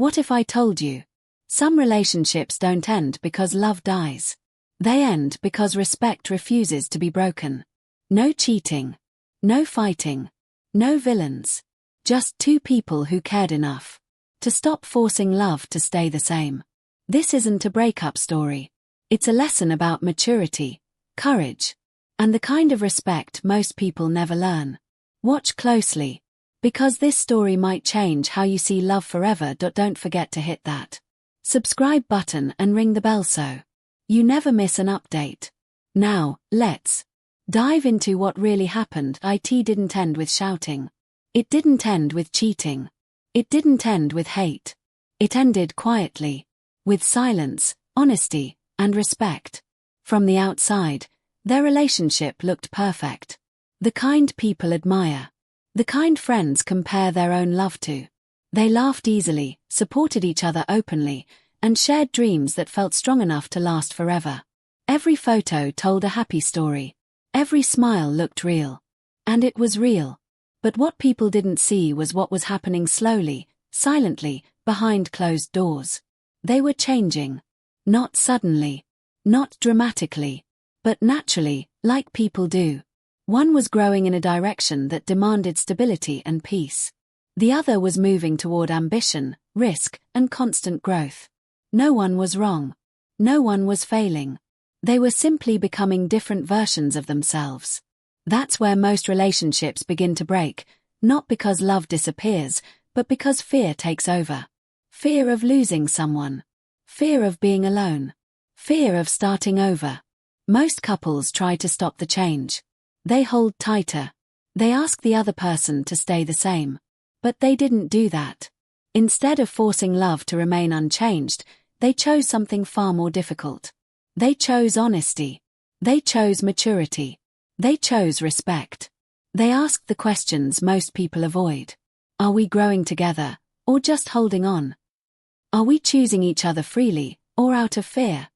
What if I told you? Some relationships don't end because love dies. They end because respect refuses to be broken. No cheating. No fighting. No villains. Just two people who cared enough to stop forcing love to stay the same. This isn't a breakup story. It's a lesson about maturity, courage, and the kind of respect most people never learn. Watch closely, because this story might change how you see love forever. Don't forget to hit that subscribe button and ring the bell so you never miss an update. Now, let's dive into what really happened. It didn't end with shouting. It didn't end with cheating. It didn't end with hate. It ended quietly, with silence, honesty, and respect. From the outside, their relationship looked perfect. The kind people admire. The kind friends compare their own love to. They laughed easily, supported each other openly, and shared dreams that felt strong enough to last forever. Every photo told a happy story. Every smile looked real. And it was real. But what people didn't see was what was happening slowly, silently, behind closed doors. They were changing. Not suddenly. Not dramatically. But naturally, like people do. One was growing in a direction that demanded stability and peace. The other was moving toward ambition, risk, and constant growth. No one was wrong. No one was failing. They were simply becoming different versions of themselves. That's where most relationships begin to break, not because love disappears, but because fear takes over. Fear of losing someone. Fear of being alone. Fear of starting over. Most couples try to stop the change. They hold tighter. They ask the other person to stay the same. But they didn't do that. Instead of forcing love to remain unchanged, they chose something far more difficult. They chose honesty. They chose maturity. They chose respect. They asked the questions most people avoid. Are we growing together, or just holding on? Are we choosing each other freely, or out of fear?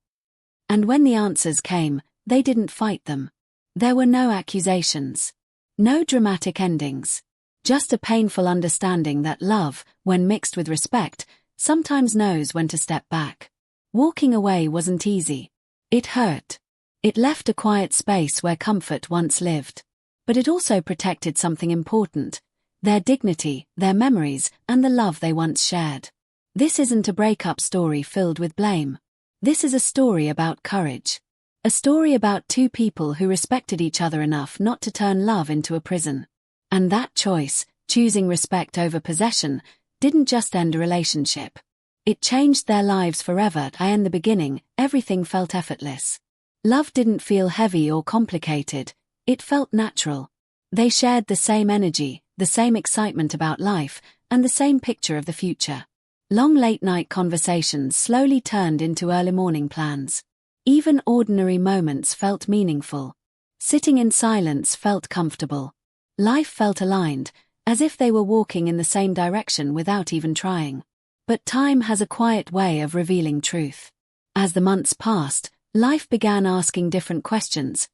And when the answers came, they didn't fight them. There were no accusations. No dramatic endings. Just a painful understanding that love, when mixed with respect, sometimes knows when to step back. Walking away wasn't easy. It hurt. It left a quiet space where comfort once lived. But it also protected something important: their dignity, their memories, and the love they once shared. This isn't a breakup story filled with blame. This is a story about courage. A story about two people who respected each other enough not to turn love into a prison. And that choice, choosing respect over possession, didn't just end a relationship. It changed their lives forever. In the beginning, everything felt effortless. Love didn't feel heavy or complicated. It felt natural. They shared the same energy, the same excitement about life, and the same picture of the future. Long late-night conversations slowly turned into early morning plans. Even ordinary moments felt meaningful. Sitting in silence felt comfortable. Life felt aligned, as if they were walking in the same direction without even trying. But time has a quiet way of revealing truth. As the months passed, life began asking different questions.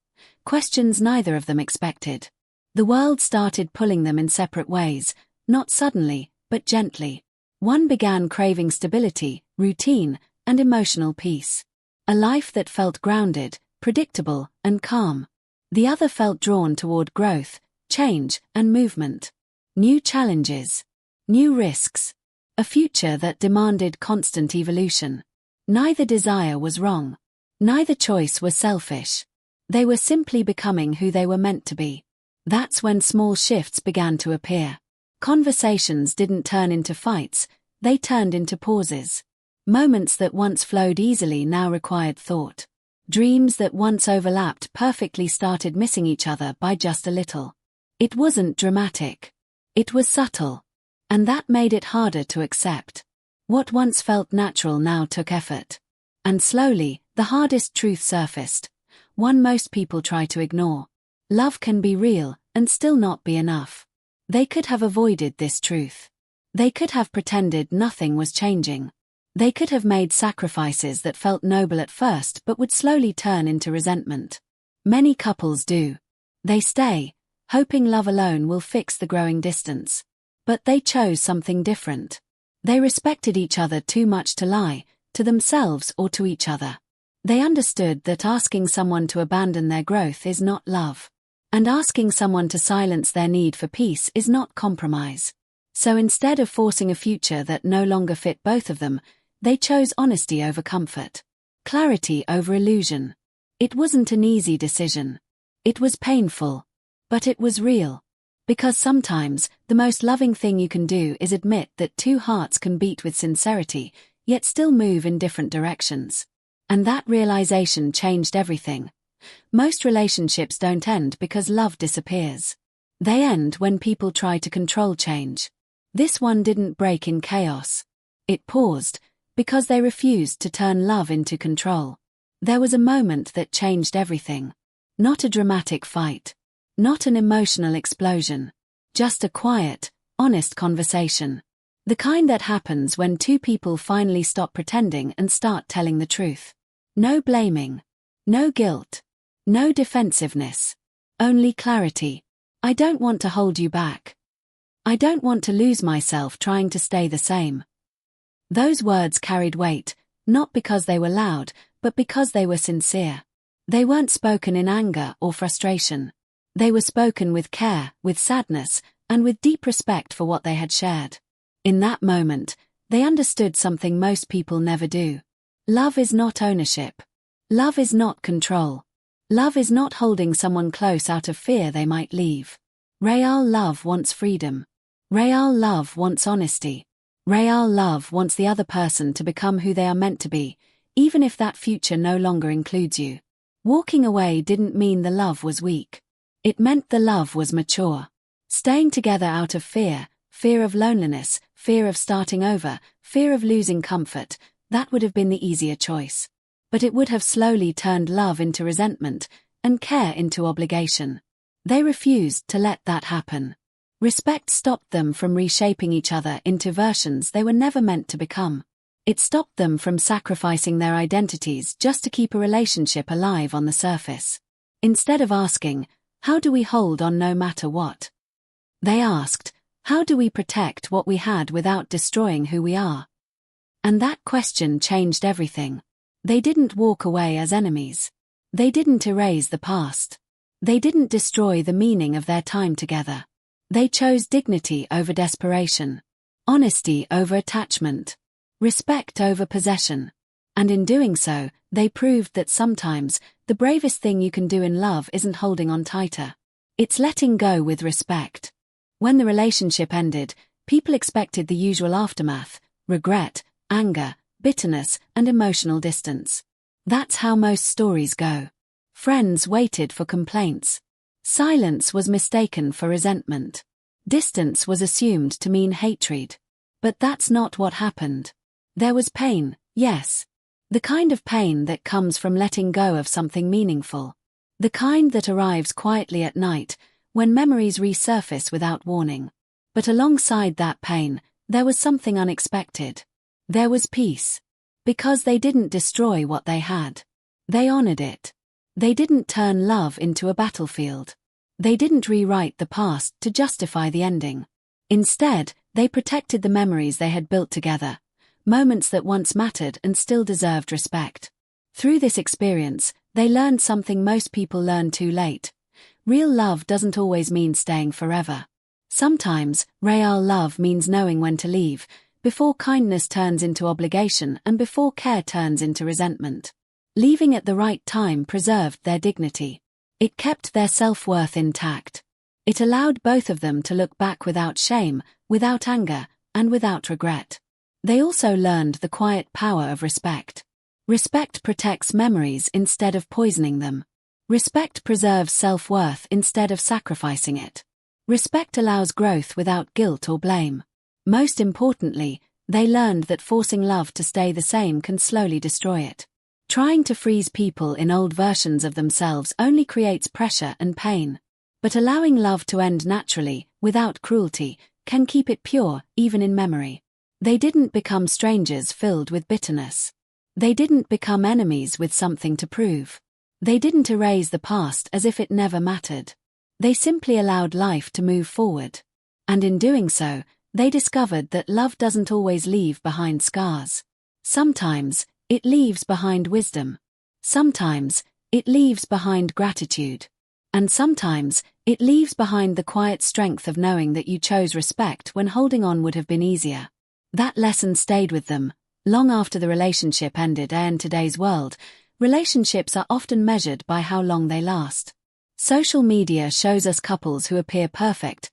Questions neither of them expected. The world started pulling them in separate ways, not suddenly, but gently. One began craving stability, routine, and emotional peace. A life that felt grounded, predictable, and calm. The other felt drawn toward growth, change, and movement. New challenges. New risks. A future that demanded constant evolution. Neither desire was wrong. Neither choice was selfish. They were simply becoming who they were meant to be. That's when small shifts began to appear. Conversations didn't turn into fights, they turned into pauses. Moments that once flowed easily now required thought. Dreams that once overlapped perfectly started missing each other by just a little. It wasn't dramatic. It was subtle. And that made it harder to accept. What once felt natural now took effort. And slowly, the hardest truth surfaced. One most people try to ignore. Love can be real, and still not be enough. They could have avoided this truth. They could have pretended nothing was changing. They could have made sacrifices that felt noble at first but would slowly turn into resentment. Many couples do. They stay, hoping love alone will fix the growing distance. But they chose something different. They respected each other too much to lie, to themselves or to each other. They understood that asking someone to abandon their growth is not love. And asking someone to silence their need for peace is not compromise. So instead of forcing a future that no longer fit both of them, they chose honesty over comfort, clarity over illusion. It wasn't an easy decision. It was painful. But it was real. Because sometimes, the most loving thing you can do is admit that two hearts can beat with sincerity, yet still move in different directions. And that realization changed everything. Most relationships don't end because love disappears. They end when people try to control change. This one didn't break in chaos. It paused, because they refused to turn love into control. There was a moment that changed everything. Not a dramatic fight. Not an emotional explosion. Just a quiet, honest conversation. The kind that happens when two people finally stop pretending and start telling the truth. No blaming. No guilt. No defensiveness. Only clarity. I don't want to hold you back. I don't want to lose myself trying to stay the same. Those words carried weight, not because they were loud, but because they were sincere. They weren't spoken in anger or frustration. They were spoken with care, with sadness, and with deep respect for what they had shared. In that moment, they understood something most people never do. Love is not ownership. Love is not control. Love is not holding someone close out of fear they might leave. Real love wants freedom. Real love wants honesty. Real love wants the other person to become who they are meant to be, even if that future no longer includes you. Walking away didn't mean the love was weak. It meant the love was mature. Staying together out of fear, fear of loneliness, fear of starting over, fear of losing comfort, that would have been the easier choice. But it would have slowly turned love into resentment, and care into obligation. They refused to let that happen. Respect stopped them from reshaping each other into versions they were never meant to become. It stopped them from sacrificing their identities just to keep a relationship alive on the surface. Instead of asking, how do we hold on no matter what? They asked, how do we protect what we had without destroying who we are? And that question changed everything. They didn't walk away as enemies. They didn't erase the past. They didn't destroy the meaning of their time together. They chose dignity over desperation, honesty over attachment, respect over possession. And in doing so, they proved that sometimes, the bravest thing you can do in love isn't holding on tighter. It's letting go with respect. When the relationship ended, people expected the usual aftermath: regret, anger, bitterness, and emotional distance. That's how most stories go. Friends waited for complaints. Silence was mistaken for resentment. Distance was assumed to mean hatred. But that's not what happened. There was pain, yes. The kind of pain that comes from letting go of something meaningful. The kind that arrives quietly at night, when memories resurface without warning. But alongside that pain, there was something unexpected. There was peace. Because they didn't destroy what they had. They honored it. They didn't turn love into a battlefield. They didn't rewrite the past to justify the ending. Instead, they protected the memories they had built together, moments that once mattered and still deserved respect. Through this experience, they learned something most people learn too late. Real love doesn't always mean staying forever. Sometimes, real love means knowing when to leave, before kindness turns into obligation and before care turns into resentment. Leaving at the right time preserved their dignity. It kept their self-worth intact. It allowed both of them to look back without shame, without anger, and without regret. They also learned the quiet power of respect. Respect protects memories instead of poisoning them. Respect preserves self-worth instead of sacrificing it. Respect allows growth without guilt or blame. Most importantly, they learned that forcing love to stay the same can slowly destroy it. Trying to freeze people in old versions of themselves only creates pressure and pain. But allowing love to end naturally, without cruelty, can keep it pure, even in memory. They didn't become strangers filled with bitterness. They didn't become enemies with something to prove. They didn't erase the past as if it never mattered. They simply allowed life to move forward. And in doing so, They discovered that love doesn't always leave behind scars. Sometimes, it leaves behind wisdom. Sometimes, it leaves behind gratitude. And sometimes, it leaves behind the quiet strength of knowing that you chose respect when holding on would have been easier. That lesson stayed with them, long after the relationship ended. In today's world, relationships are often measured by how long they last. Social media shows us couples who appear perfect,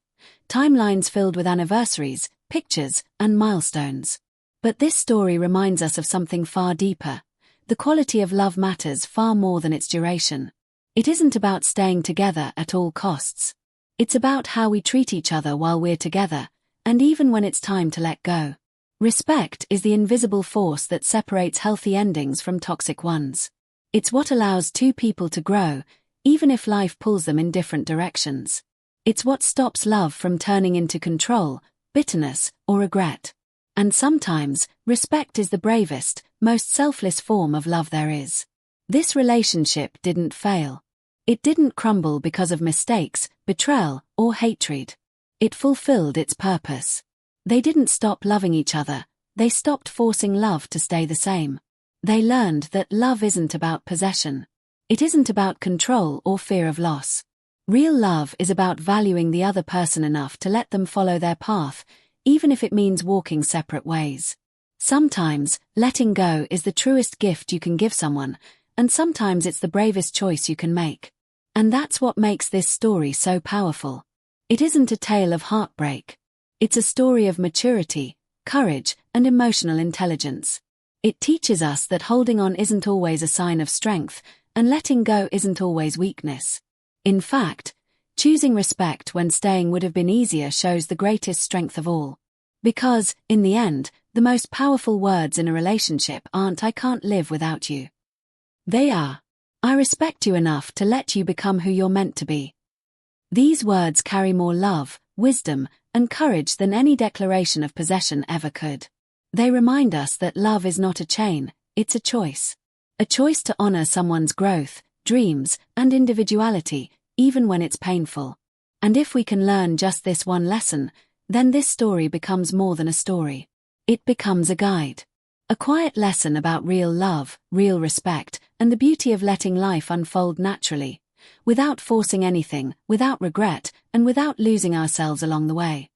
timelines filled with anniversaries, pictures, and milestones. But this story reminds us of something far deeper. The quality of love matters far more than its duration. It isn't about staying together at all costs. It's about how we treat each other while we're together, and even when it's time to let go. Respect is the invisible force that separates healthy endings from toxic ones. It's what allows two people to grow, even if life pulls them in different directions. It's what stops love from turning into control, bitterness, or regret. And sometimes, respect is the bravest, most selfless form of love there is. This relationship didn't fail. It didn't crumble because of mistakes, betrayal, or hatred. It fulfilled its purpose. They didn't stop loving each other, they stopped forcing love to stay the same. They learned that love isn't about possession. It isn't about control or fear of loss. Real love is about valuing the other person enough to let them follow their path, even if it means walking separate ways. Sometimes, letting go is the truest gift you can give someone, and sometimes it's the bravest choice you can make. And that's what makes this story so powerful. It isn't a tale of heartbreak. It's a story of maturity, courage, and emotional intelligence. It teaches us that holding on isn't always a sign of strength, and letting go isn't always weakness. In fact, choosing respect when staying would have been easier shows the greatest strength of all. Because, in the end, the most powerful words in a relationship aren't "I can't live without you." They are, "I respect you enough to let you become who you're meant to be." These words carry more love, wisdom, and courage than any declaration of possession ever could. They remind us that love is not a chain, it's a choice. A choice to honor someone's growth, dreams, and individuality, even when it's painful. And if we can learn just this one lesson, then this story becomes more than a story. It becomes a guide. A quiet lesson about real love, real respect, and the beauty of letting life unfold naturally, without forcing anything, without regret, and without losing ourselves along the way.